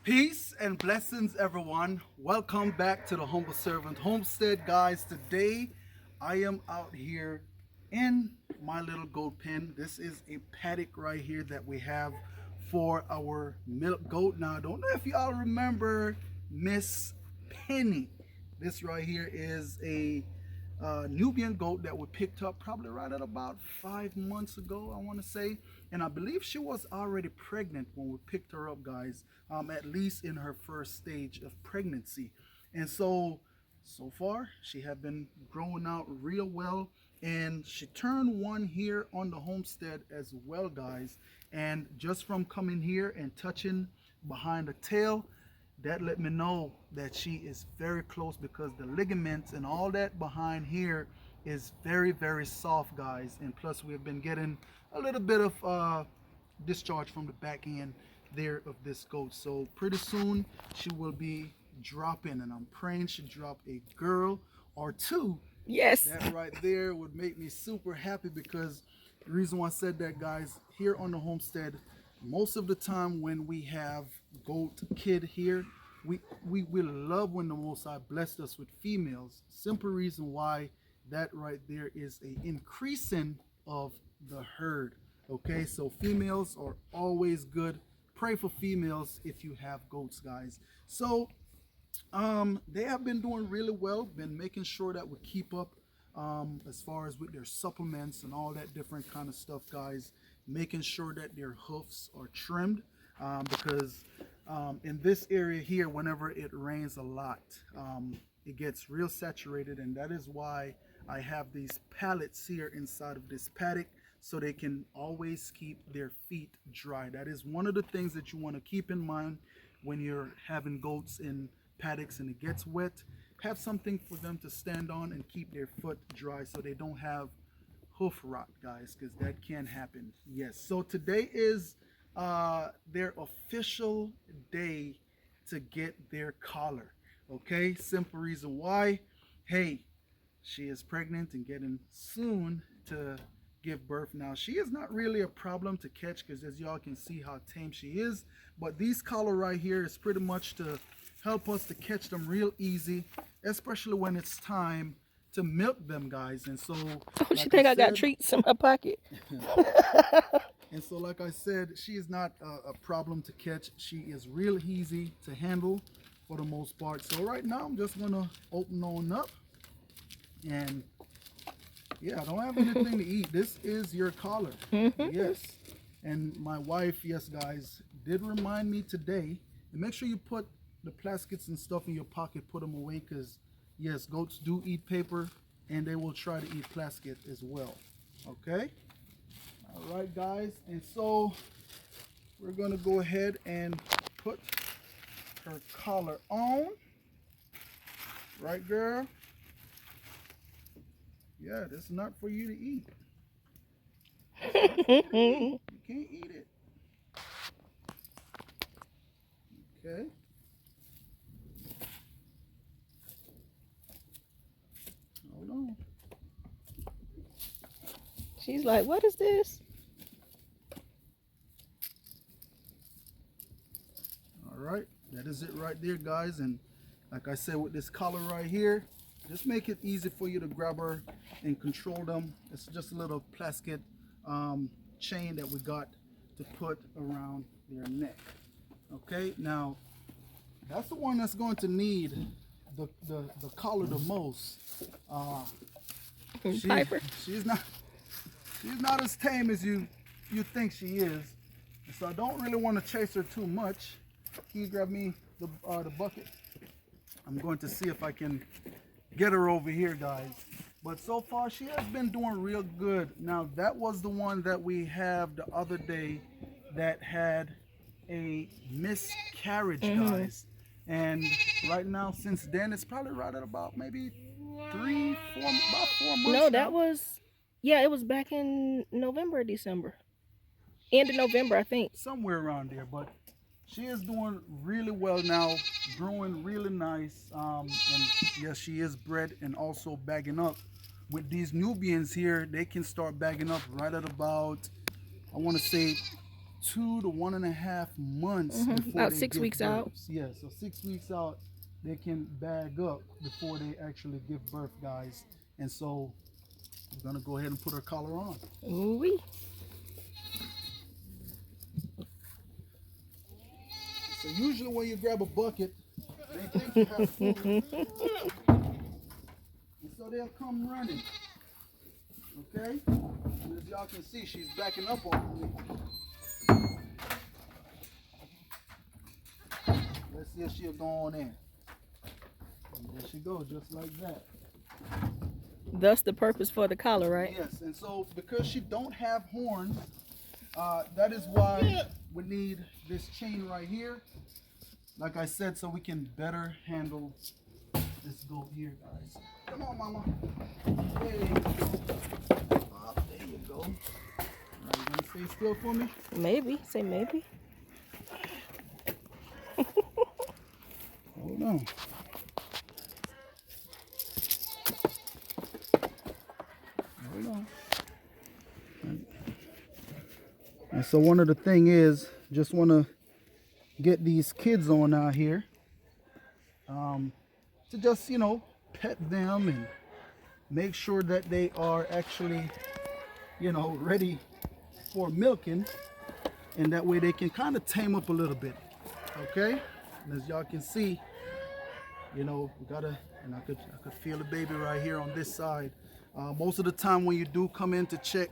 Peace and blessings, everyone. Welcome back to the Humble Servant Homestead, guys. Today, I am out here in my little goat pen. This is a paddock right here that we have for our milk goat. Now, I don't know if y'all remember Miss Penny. This right here is a Nubian goat that we picked up probably right at about 5 months ago, I want to say. And I believe she was already pregnant when we picked her up, guys, at least in her first stage of pregnancy. And so far, she had been growing out real well. And she turned one here on the homestead as well, guys. And just from coming here and touching behind the tail, that let me know that she is very close because the ligaments and all that behind here is very soft, guys. And plus we have been getting a little bit of discharge from the back end there of this goat. So pretty soon she will be dropping, and I'm praying she drop a girl or two. Yes. That right there would make me super happy, because the reason why I said that, guys, here on the homestead, most of the time when we have goat kid here, we love when the Most High blessed us with females. Simple reason why that right there is a increasing of the herd. Okay, so females are always good. Pray for females if you have goats, guys. So they have been doing really well, been making sure that we keep up as far as with their supplements and all that different kind of stuff, guys, making sure that their hoofs are trimmed, because in this area here, whenever it rains a lot, it gets real saturated, and that is why I have these pallets here inside of this paddock, so they can always keep their feet dry. That is one of the things that you want to keep in mind when you're having goats in paddocks and it gets wet. Have something for them to stand on and keep their foot dry so they don't have hoof rot, guys, because that can happen. Yes, so today is their official day to get their collar. Okay, simple reason why. Hey, she is pregnant and getting soon to give birth. Now, she is not really a problem to catch, because as y'all can see how tame she is, but these collar right here is pretty much to help us to catch them real easy, especially when it's time to milk them, guys. And so Oh, she think I got treats in my pocket. and so like I said, she is not a problem to catch. She is real easy to handle for the most part. So right now I'm just gonna open on up, and yeah, I don't have anything to eat. This is your collar. Yes. And my wife, yes, guys, did remind me today, and make sure you put the plastics and stuff in your pocket, put them away, because yes, goats do eat paper, and they will try to eat plastic as well. Okay. All right, guys, and so we're gonna go ahead and put her collar on. Right, girl? Yeah, this is not for you to eat. You can't eat it. Okay. Hold on. She's like, what is this? All right. That is it right there, guys. And like I said, with this collar right here, just make it easy for you to grab her and control them. It's just a little plastic chain that we got to put around their neck. Okay, now that's the one that's going to need the collar the most. Piper. She's not as tame as you think she is. So I don't really want to chase her too much. Can you grab me the bucket? I'm going to see if I can get her over here, guys. But so far she has been doing real good. Now that was the one that we have the other day that had a miscarriage, guys. And right now, since then, it's probably right at about maybe about 4 months. No, that was, yeah, it was back in November or December. End of November, I think. Somewhere around there. But she is doing really well now, growing really nice. And yes, she is bred and also bagging up. With these Nubians here, they can start bagging up right at about, I want to say, 2 to 1.5 months before About they 6 give weeks birth. out. Yeah, so 6 weeks out, they can bag up before they actually give birth, guys. And so we're gonna go ahead and put her collar on. Ooh-wee. So usually when you grab a bucket, they think you have food, and so they'll come running. Okay? And as y'all can see, she's backing up on me. Let's see if she'll go on in. And there she goes, just like that. Thus the purpose for the collar, right? Yes, and so because she don't have horns, that is why we need this chain right here. Like I said, so we can better handle this goat here, guys. Come on, mama. There you go. Oh, there you go. All right, you gonna stay still for me? Maybe. Say maybe. Hold on. Hold on. And so one of the thing is, just want to get these kids on out here to just, you know, pet them and make sure that they are actually, you know, ready for milking, and that way they can kind of tame up a little bit. Okay, and as y'all can see, you know, we gotta, and I could feel the baby right here on this side. Most of the time when you do come in to check,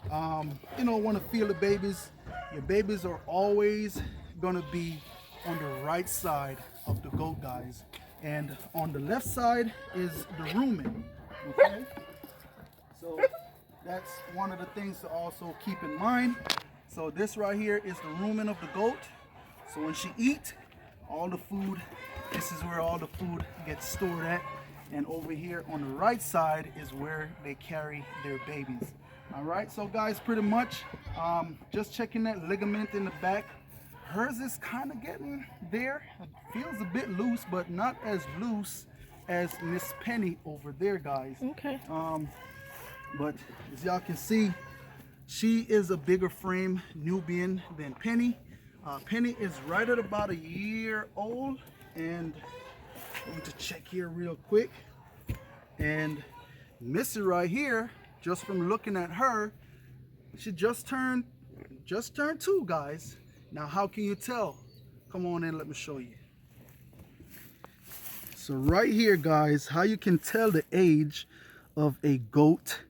you know, want to feel the babies, your babies are always gonna be on the right side of the goat, guys, and on the left side is the rumen. Okay, so that's one of the things to also keep in mind. So this right here is the rumen of the goat. So when she eat, all the food, this is where all the food gets stored at. And over here on the right side is where they carry their babies. All right, so guys, pretty much just checking that ligament in the back. Hers is kind of getting there. It feels a bit loose, but not as loose as Miss Penny over there, guys. Okay. But as y'all can see, she is a bigger frame Nubian than Penny. Penny is right at about a year old, and I'm going to check here real quick. And Missy right here, just from looking at her, she just turned 2, guys. Now how can you tell? Come on in, let me show you. So right here, guys, how you can tell the age of a goat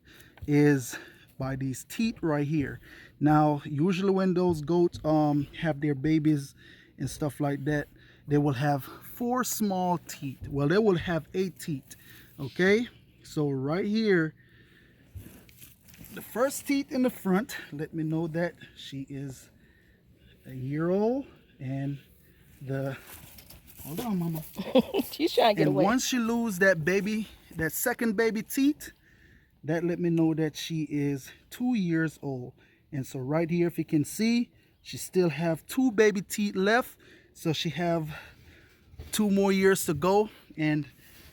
is by these teeth right here. Now usually when those goats have their babies and stuff like that, they will have 4 small teeth. Well, they will have 8 teeth. Okay, so right here, the first teeth in the front let me know that she is a year old. And the, hold on, mama. She's trying to get And away. once she lose that baby, that second baby teeth, that let me know that she is 2 years old. And so right here, if you can see, she still have 2 baby teeth left. So she have 2 more years to go. And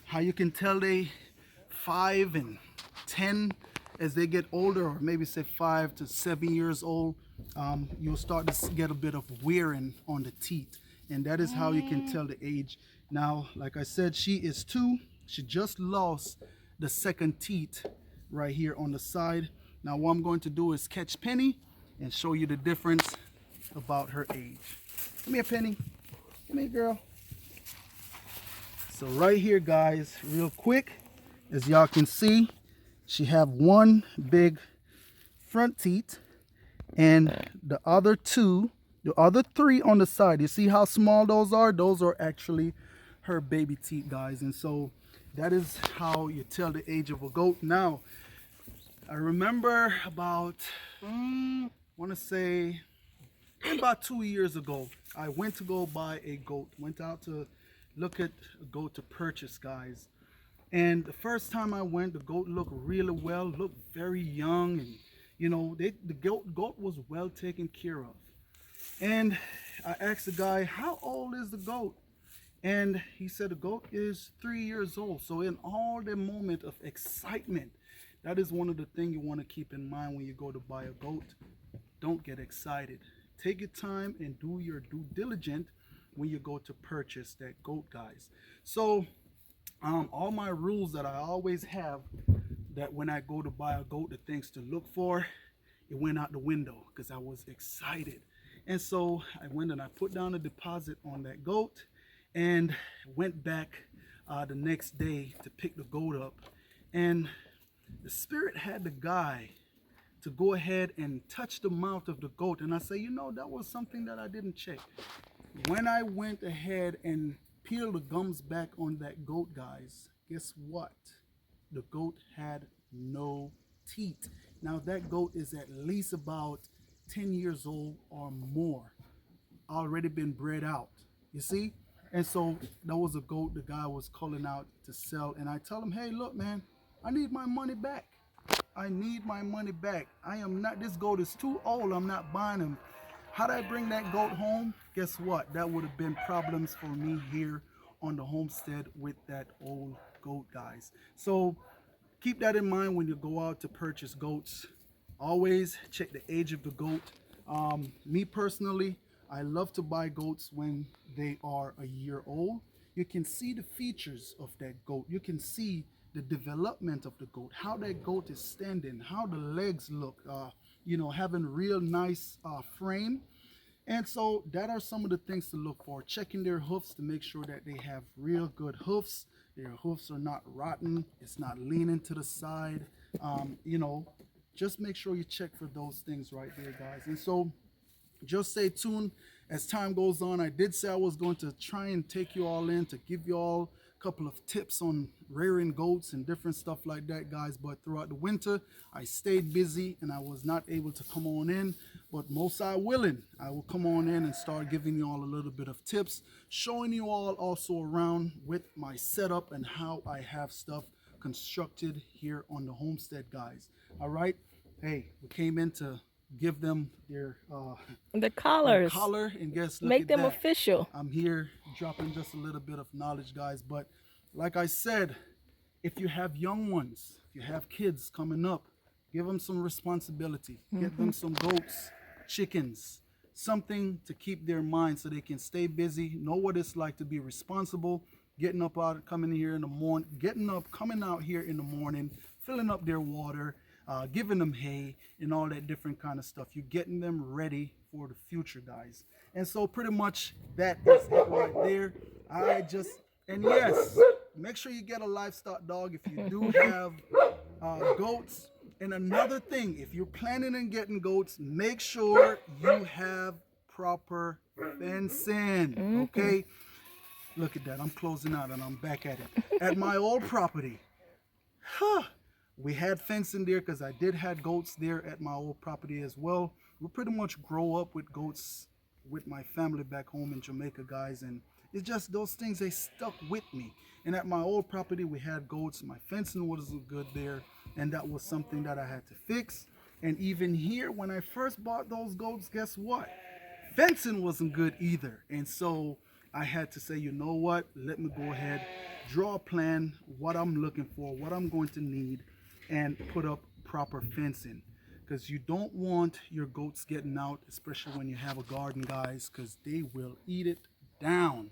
how you can tell they 5 and 10 as they get older, or maybe say 5 to 7 years old, you'll start to get a bit of wearing on the teeth. And that is how you can tell the age. Now, like I said, she is 2. She just lost the second teeth right here on the side. Now what I'm going to do is catch Penny and show you the difference about her age. Come here, Penny. Come here, girl. So right here, guys, real quick, as y'all can see, she have 1 big front teeth, and the other 3 on the side. You see how small those are? Those are actually her baby teeth, guys. And so that is how you tell the age of a goat. Now, I remember about, want to say, about 2 years ago, I went to go buy a goat. Went out to look at a goat to purchase, guys. And the first time I went, the goat looked really well, looked very young, and you know, the goat was well taken care of. And I asked the guy, how old is the goat? And he said the goat is 3 years old. So in all the moment of excitement, that is one of the things you want to keep in mind when you go to buy a goat. Don't get excited. take your time and do your due diligence when you go to purchase that goat, guys. So all my rules that I always have, that when I go to buy a goat, the things to look for, it went out the window because I was excited. And so I went and I put down a deposit on that goat and went back the next day to pick the goat up. And the spirit had the guy to go ahead and touch the mouth of the goat. And I say, that was something that I didn't check. When I went ahead and peeled the gums back on that goat, guys, guess what? The goat had no teeth. Now that goat is at least about 10 years old or more, already been bred out, you see. And so that was a goat the guy was calling out to sell, and I tell him, hey, look, man, I need my money back. I need my money back. I am not, this goat is too old, I'm not buying him. How'd I bring that goat home? Guess what? That would have been problems for me here on the homestead with that old goat, guys. So keep that in mind when you go out to purchase goats. Always check the age of the goat. Me personally, I love to buy goats when they are a year old. You can see the features of that goat. You can see the development of the goat, how that goat is standing, how the legs look, having real nice frame. And so that are some of the things to look for. Checking their hoofs to make sure that they have real good hoofs. Their hoofs are not rotten. It's not leaning to the side. Just make sure you check for those things right there, guys. And so just stay tuned as time goes on. I did say I was going to try and take you all in to give you all a couple of tips on rearing goats and different stuff like that, guys. But throughout the winter, I stayed busy and I was not able to come on in. But most I willing, I will come on in and start giving you all a little bit of tips, showing you all also around with my setup and how I have stuff constructed here on the homestead, guys. All right. Hey, we came in to give them their The collars. collar, and guess, look Make at them that. official. I'm here dropping just a little bit of knowledge, guys. But like I said, if you have young ones, if you have kids coming up, give them some responsibility. Get them some goats, chickens, something to keep their mind so they can stay busy, know what it's like to be responsible, getting up out, coming here in the morning, getting up, coming out here in the morning, filling up their water, giving them hay and all that different kind of stuff. You're getting them ready for the future, guys. And so pretty much that is it right there. And yes, make sure you get a livestock dog if you do have goats. And another thing, if you're planning on getting goats, make sure you have proper fencing, okay? Look at that, I'm closing out and I'm back at it. At my old property, we had fencing there because I did have goats there at my old property as well. We pretty much grow up with goats with my family back home in Jamaica, guys, and it's just those things, they stuck with me. And at my old property, we had goats. My fencing wasn't good there, and that was something that I had to fix. And even here, when I first bought those goats, guess what? Fencing wasn't good either. And so I had to say, you know what? Let me go ahead, draw a plan, what I'm looking for, what I'm going to need, and put up proper fencing. Because you don't want your goats getting out, especially when you have a garden, guys, because they will eat it down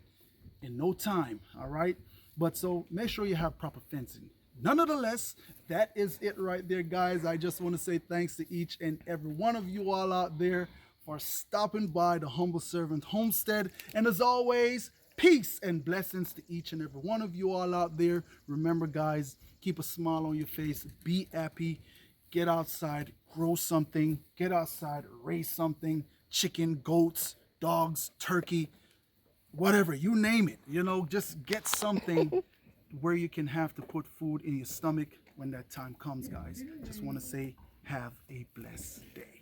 in no time, all right? But so make sure you have proper fencing. Nonetheless, that is it right there, guys. I just want to say thanks to each and every one of you all out there for stopping by the Humble Servant Homestead. And as always, peace and blessings to each and every one of you all out there. Remember, guys, keep a smile on your face. Be happy. Get outside, grow something. Get outside, raise something. Chicken, goats, dogs, turkey, whatever, you name it. Just get something where you can have to put food in your stomach when that time comes, guys. Just want to say, have a blessed day.